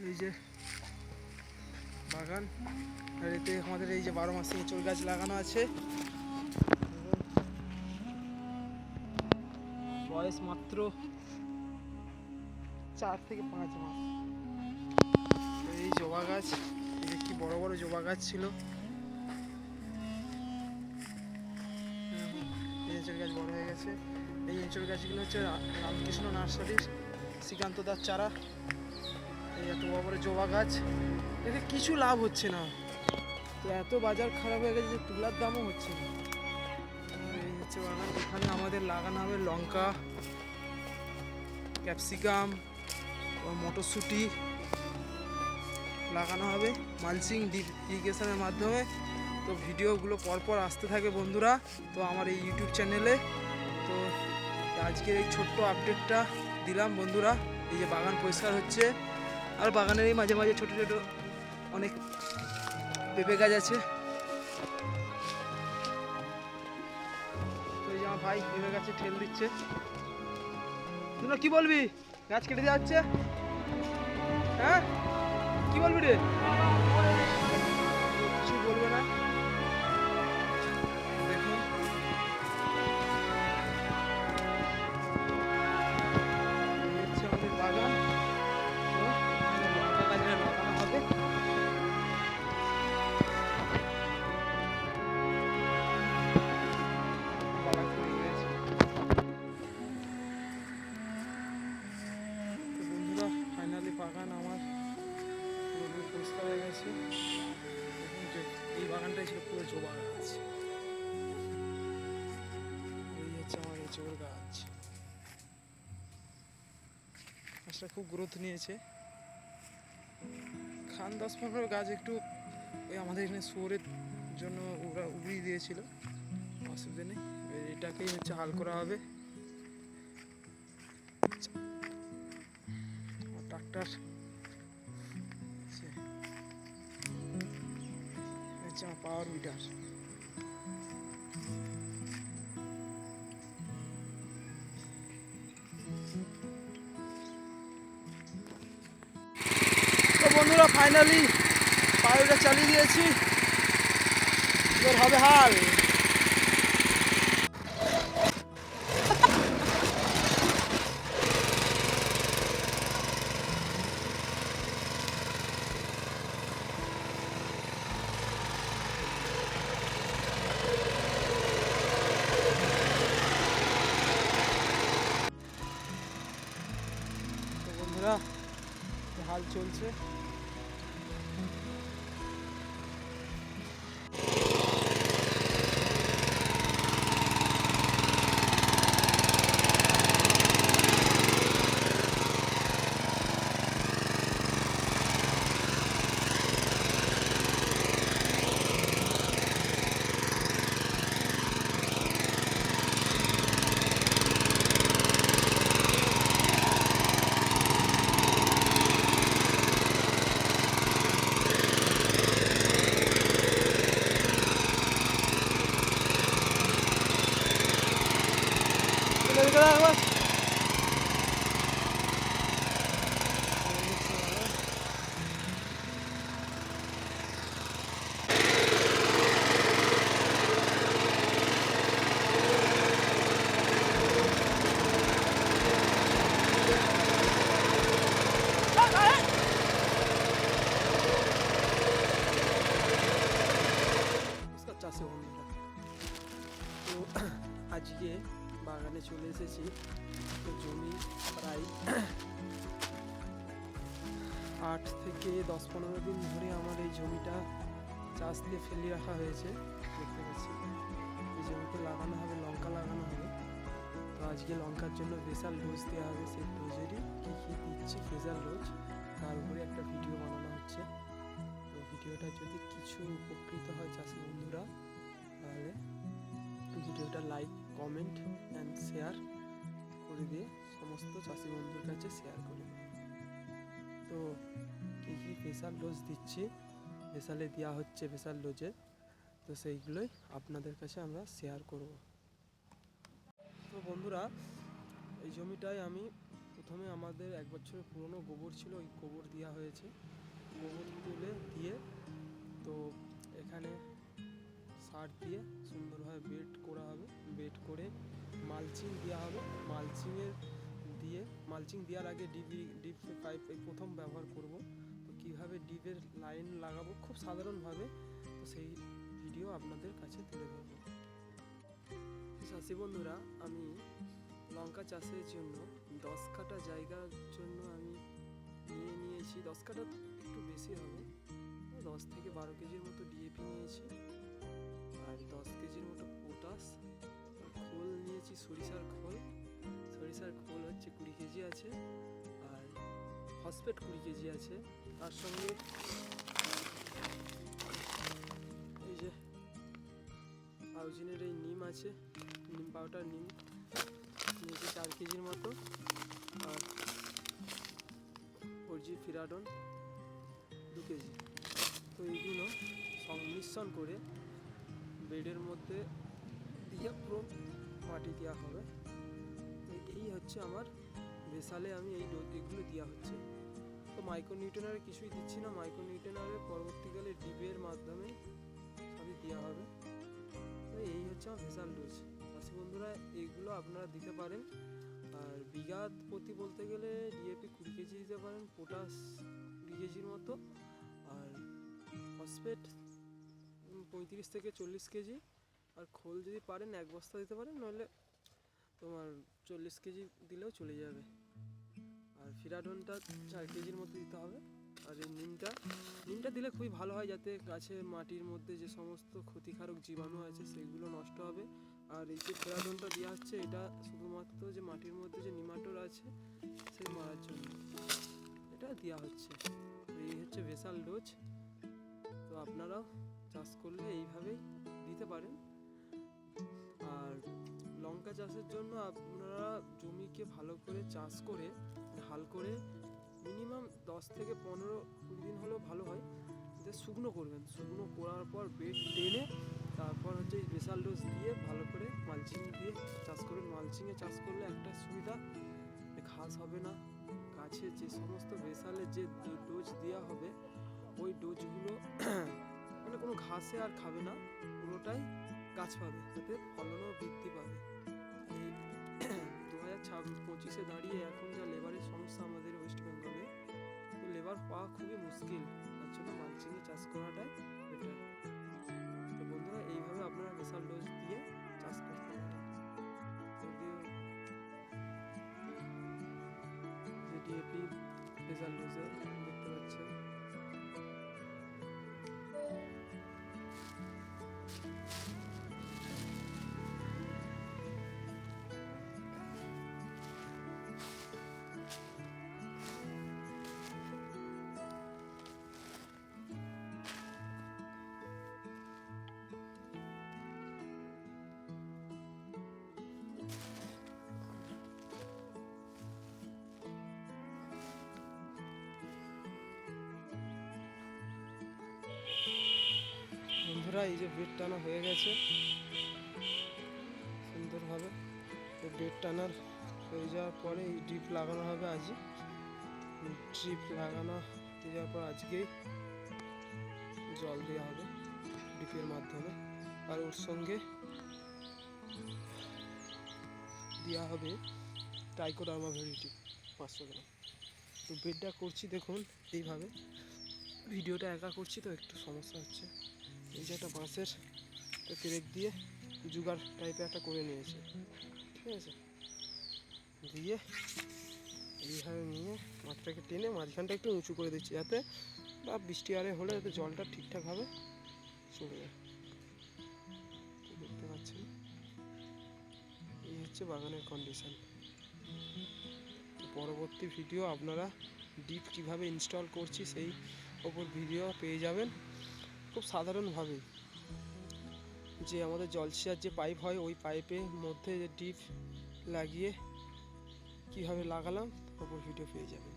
এই যে বাগান, আর এতে আমাদের এই যে 12 মাসে এঁচড় গাছ লাগানো আছে। বয়স মাত্র 4 থেকে 5 মাস। এই জবা গাছ, এই কি বড় বড় জবা গাছ ছিল। এই এঁচড় গাছ বড় হয়ে গেছে। এই এঁচড় গাছগুলো হচ্ছে রামকৃষ্ণ নার্সারির শ্রীকান্ত দার চারা। এই এত বড় বড় জবা গাছ, এতে কিছু লাভ হচ্ছে না। তো এত বাজার খারাপ হয়ে গেছে যে তুলার দামও হচ্ছে না। এই হচ্ছে বাগান। এখানে আমাদের লাগানো হবে লঙ্কা, ক্যাপসিকাম, মটরশুঁটি লাগানো হবে মালচিং ইরিগেশনের মাধ্যমে। তো ভিডিওগুলো পরপর আসতে থাকে বন্ধুরা তো আমার এই ইউটিউব চ্যানেলে। তো আজকের এই ছোট্ট আপডেটটা দিলাম বন্ধুরা। এই যে বাগান পরিষ্কার হচ্ছে, আর বাগানের এই মাঝে মাঝে ছোটো ছোটো অনেক পেঁপে গাছ আছে। তো এই যে আমার ভাই পেঁপে গাছে ঠেল দিচ্ছে। তোমরা কি বলবি, গাছ কেটে দেওয়া হচ্ছে? হ্যাঁ কি বলবি রে? কিছু বলবে না। দেখুন হচ্ছে আমাদের বাগান। লঙ্কা গাছ লাগানো হবে। বাগান তৈরি হয়েছে। তো বন্ধুরা ফাইনালি বাগান আমার পুরোপুরি পরিষ্কার হয়ে গেছে। দেখুন যে এই বাগানটাই ছিল পুরো জবা গাছ। এই হচ্ছে আমার এঁচড় গাছ। গাছটা খুব গ্রোথ নিয়েছে। খান 10-15 গাছ একটু ওই আমাদের এখানে শুয়োরের জন্য ওরা উড়িয়ে দিয়েছিল, অসুবিধা নেই। এটাকেই হচ্ছে হাল করা হবে। ট্রাক্টর হচ্ছে আমার পাওয়ার উইডার। তো বন্ধুরা ফাইনালি পাওয়ারটা চালিয়ে দিয়েছি, এবার হবে হাল। তো বন্ধুরা হাল চলছে। চাষি বন্ধুরা, তো আজকে বাগানে চলে এসেছি। তো জমি প্রায় 8 থেকে 10-15 দিন ধরে আমার এই জমিটা চাষ দিয়ে ফেলে রাখা হয়েছে। দেখতে পাচ্ছি এই জমিতে লাগানো হবে লঙ্কা লাগানো হবে। তো আজকে লঙ্কার জন্য স্পেশাল ডোজ দেওয়া হবে। সেই ডোজেরই কী কী দিচ্ছি স্পেশাল ডোজ তার উপরে একটা ভিডিও বানানো হচ্ছে। তো ভিডিওটা যদি কিছু উপকৃত হয় চাষি বন্ধুরা, তাহলে ভিডিওটা লাইক, কমেন্ট অ্যান্ড শেয়ার করে দিয়ে সমস্ত চাষি বন্ধুর কাছে শেয়ার করে দেবে। তো কী কী স্পেশাল ডোজ দিচ্ছি, স্পেশালে দেওয়া হচ্ছে স্পেশাল ডোজে, তো সেইগুলোই আপনাদের কাছে আমরা শেয়ার করব। তো বন্ধুরা এই জমিটায় আমি প্রথমে আমাদের 1 বছরের পুরনো গোবর ছিল, ওই গোবর দেওয়া হয়েছে। গোবর তুলে দিয়ে তো এখানে সার দিয়ে সুন্দরভাবে বেড করা হবে। বেড করে মালচিং দেওয়া হবে। মালচিং দেওয়ার আগে ডিপ পাইপ প্রথম ব্যবহার করব। তো কীভাবে ডিপের লাইন লাগাবো খুব সাধারণভাবে, তো সেই ভিডিও আপনাদের কাছে তুলে ধরবো। চাষি বন্ধুরা, আমি লঙ্কা চাষের জন্য 10 কাঠা জায়গার জন্য আমি নিয়েছি 10 কাঠা একটু বেশি হবে, 10 থেকে 12 কেজির মতো ডিএপি নিয়েছি, আর 10 কেজির মতো পটাশ, আর খোল নিয়েছি সরিষার খোল হচ্ছে 20 কেজি আছে, আর ফসফেট 20 কেজি আছে। তার সঙ্গে এই যে আউজিনের এই নিম আছে, নিম পাউডার নিয়েছি 4 কেজির মতো, আর অর্জি ফিরাডন 2 কেজি। তো এইগুলো সংমিশ্রণ করে বেডের মধ্যে দিয়ে পুরো মাটি দেওয়া হবে। এই হচ্ছে আমার ভেসালে আমি এগুলো দেওয়া হচ্ছে। তো মাইক্রোনিউট্রনারে কিছুই দিচ্ছি না, মাইক্রোনিউট্রনারে পরবর্তীকালে ডিপের মাধ্যমে সবই দেওয়া হবে। তো এই হচ্ছে আমার ভেসাল ডোজ। চাষি বন্ধুরা, এইগুলো আপনারা দিতে পারেন। আর বিঘা প্রতি বলতে গেলে ডিএপি 20 কেজি দিতে পারেন, পটাশ 20 কেজির মতো, আর ফসফেট 35 থেকে 40 কেজি, আর খোল যদি পারেন 1 বস্তা দিতে পারেন, নইলে তোমার 40 কেজি দিলেও চলে যাবে। আর ফিরাডনটা 4 কেজির মতো দিতে হবে। আর এই নিমটা দিলে খুবই ভালো হয়, যাতে গাছে মাটির মধ্যে যে সমস্ত ক্ষতিকারক জীবাণু আছে সেগুলো নষ্ট হবে। আর এই যে ফিরাডনটা দেওয়া হচ্ছে, এটা শুধুমাত্র যে মাটির মধ্যে যে নিমাটোড আছে সেই মারার জন্য এটা দেওয়া হচ্ছে। এই হচ্ছে ভেসাল ডোজ। তো আপনারাও চাষ করলে এইভাবেই দিতে পারেন। আর লঙ্কা চাষের জন্য আপনারা জমিকে ভালো করে চাষ করে হাল করে মিনিমাম 10 থেকে 15-20 দিন হলেও ভালো হয়, যে শুকনো করবেন। শুকনো করার পর বেড টেনে তারপর হচ্ছে এই ভেসাল ডোজ দিয়ে ভালো করে মালচিং দিয়ে চাষ করবেন। মালচিংয়ে চাষ করলে একটা সুবিধা, ঘাস হবে না গাছে। যে সমস্ত ভেসালে যে ডোজ দেওয়া হবে ওই ডোজগুলো মানে কোনো ঘাসে আর খাবে না, পুরোটাই গাছ পাবে, তাতে ফলনও বৃদ্ধি পাবে। এই 2025-এ দাঁড়িয়ে এখন যা লেবারের সমস্যা আমাদের ওয়েস্ট বেঙ্গলে, তো লেবার পাওয়া খুবই মুশকিল, তার জন্য মালচিংয়ে চাষ করাটাই বেটার। তো বন্ধুরা, এইভাবে আপনারা ভেসাল ডোজ দিয়ে চাষ করতে পারেন। যে ডিএপি ভেসাল ডোজে দেখতে পাচ্ছেন। বন্ধুরা, এই যে বেড টানা হয়ে গেছে সুন্দরভাবে। তো বেড টানার হয়ে যাওয়ার পরে এই ড্রিপ লাগানো হবে আজই। ড্রিপ লাগানো হয়ে যাওয়ার পর আজকেই জল দেওয়া হবে ড্রিপের মাধ্যমে। আর ওর সঙ্গে দেওয়া হবে ট্রাইকোডার্মা ভেরিটি 500 গ্রাম। তো বেডটা করছি দেখুন এইভাবে। ভিডিওটা একা করছি তো একটু সমস্যা হচ্ছে। এই যে একটা বাঁশের পেরেক দিয়ে জুগার টাইপের একটা করে নিয়েছে, ঠিক আছে। দিয়ে এইভাবে নিয়ে মাটিটাকে টেনে মাঝখানটা একটু উঁচু করে দিচ্ছি, যাতে বা বৃষ্টি আরে হলে যাতে জলটা ঠিকঠাকভাবে চলে যায়। দেখতে পাচ্ছেন, এই হচ্ছে বাগানের কন্ডিশন। পরবর্তী ভিডিও আপনারা ডিপ কীভাবে ইনস্টল করছি সেই ওপর ভিডিও পেয়ে যাবেন। খুব সাধারণভাবে যে আমাদের জলসেচার যে পাইপ হয় ওই পাইপের মধ্যে যে ডিপ লাগিয়ে কীভাবে লাগালাম ওপর ভিডিও পেয়ে যাবেন।